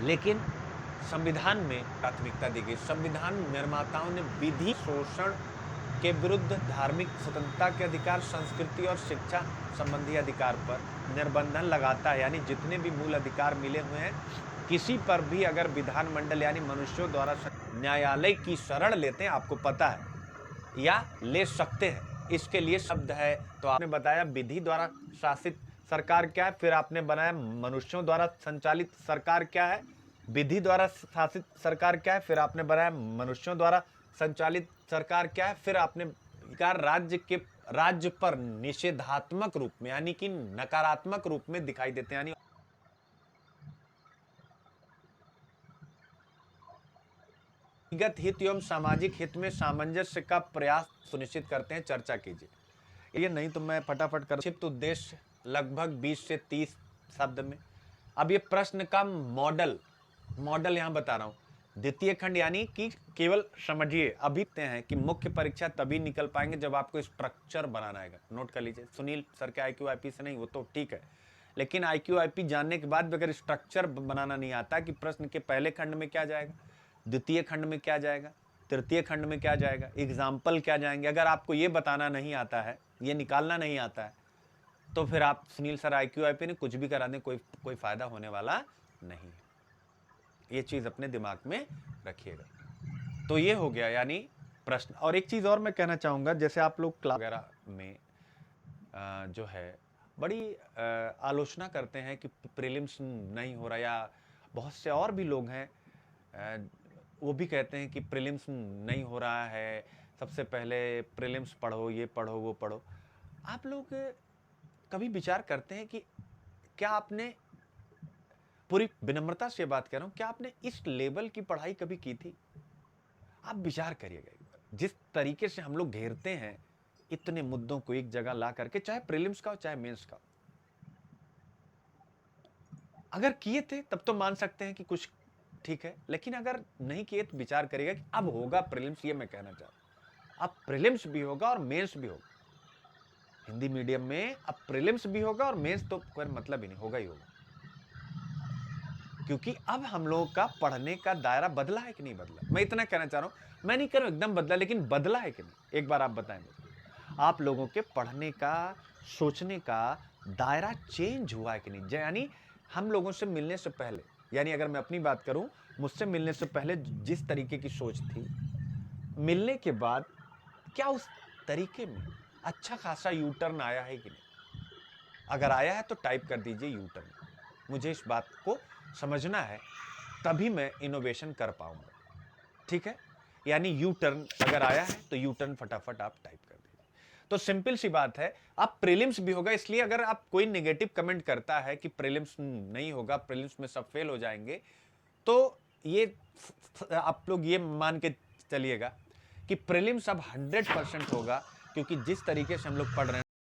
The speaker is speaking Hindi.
लेकिन संविधान में प्राथमिकता दी गई। संविधान निर्माताओं ने विधि शोषण के विरुद्ध धार्मिक स्वतंत्रता के अधिकार, संस्कृति और शिक्षा संबंधी अधिकार पर निर्बंधन लगाता है। यानी जितने भी मूल अधिकार मिले हुए हैं, किसी पर भी अगर विधानमंडल यानी मनुष्यों द्वारा न्यायालय की शरण लेते हैं, आपको पता है, या ले सकते हैं, इसके लिए शब्द है। तो आपने बताया विधि द्वारा शासित सरकार क्या है, फिर आपने बनाया मनुष्यों द्वारा संचालित सरकार क्या है, विधि द्वारा शासित सरकार क्या है, फिर आपने बनाया मनुष्यों द्वारा संचालित सरकार क्या है, फिर आपने राज्य पर निषेधात्मक रूप में यानी कि नकारात्मक रूप में दिखाई देते हैं, यानी व्यक्तिगत हित एवं सामाजिक हित में सामंजस्य का प्रयास सुनिश्चित करते हैं। चर्चा कीजिए। ये नहीं तो मैं फटाफट कर। संक्षिप्त उद्देश्य लगभग 20 से 30 शब्द में। अब ये प्रश्न का मॉडल यहां बता रहा हूं। द्वितीय खंड यानी कि केवल समझिए। अभी हैं कि मुख्य परीक्षा तभी निकल पाएंगे जब आपको स्ट्रक्चर बनाना आएगा। नोट कर लीजिए। सुनील सर के IQ IP से नहीं, वो तो ठीक है, लेकिन IQ IP जानने के बाद भी अगर स्ट्रक्चर बनाना नहीं आता कि प्रश्न के पहले खंड में क्या जाएगा, द्वितीय खंड में क्या जाएगा, तृतीय खंड में क्या जाएगा, एग्जाम्पल क्या जाएंगे, अगर आपको ये बताना नहीं आता है, ये निकालना नहीं आता है, तो फिर आप सुनील सर IQ IP ने कुछ भी करा दें, कोई फायदा होने वाला नहीं है। ये चीज अपने दिमाग में रखिएगा। तो ये हो गया यानी प्रश्न। और एक चीज और मैं कहना चाहूंगा, जैसे आप लोग क्लास वगैरह में जो है बड़ी आलोचना करते हैं कि प्रीलिम्स नहीं हो रहा, या बहुत से और भी लोग हैं वो भी कहते हैं कि प्रीलिम्स नहीं हो रहा है, सबसे पहले प्रीलिम्स पढ़ो, ये पढ़ो, वो पढ़ो। आप लोग कभी विचार करते हैं कि क्या आपने, पूरी विनम्रता से बात कर रहा हूं, क्या आपने इस लेवल की पढ़ाई कभी की थी? आप विचार करिएगा एक बार। जिस तरीके से हम लोग घेरते हैं इतने मुद्दों को एक जगह ला करके, चाहे प्रीलिम्स का हो चाहे मेंस का, अगर किए थे तब तो मान सकते हैं कि कुछ ठीक है, लेकिन अगर नहीं किए तो विचार करिएगा कि अब होगा प्रीलिम्स। ये मैं कहना चाह रहा हूं, अब प्रीलिम्स भी होगा और मेंस भी होगा। हिंदी मीडियम में अब प्रीलिम्स भी होगा और मेंस तो कोई मतलब ही नहीं, होगा ही होगा। क्योंकि अब हम लोगों का पढ़ने का दायरा बदला है कि नहीं बदला। मैं इतना कहना चाह रहा हूं, मैं नहीं कह रहा हूं एकदम बदला, लेकिन बदला है कि नहीं, एक बार आप बताएं मुझे। आप लोगों के पढ़ने का, सोचने का दायरा चेंज हुआ है कि नहीं। यानी हम लोगों से मिलने से पहले, यानी अगर मैं अपनी बात करूं, मुझसे मिलने से पहले जिस तरीके की सोच थी, मिलने के बाद क्या उस तरीके में अच्छा खासा यू टर्न आया है कि नहीं? अगर आया है तो टाइप कर दीजिए यू टर्न। मुझे इस बात को समझना है, तभी मैं इनोवेशन कर पाऊंगा। ठीक है, यानी यू टर्न अगर आया है तो यू टर्न फटाफट आप टाइप कर दीजिए। तो सिंपल सी बात है, अब प्रीलिम्स भी होगा। इसलिए अगर आप कोई नेगेटिव कमेंट करता है कि प्रीलिम्स नहीं होगा, प्रीलिम्स में सब फेल हो जाएंगे, तो ये आप लोग ये मान के चलिएगा कि प्रीलिम्स अब 100% होगा। क्योंकि जिस तरीके से हम लोग पढ़ रहे हैं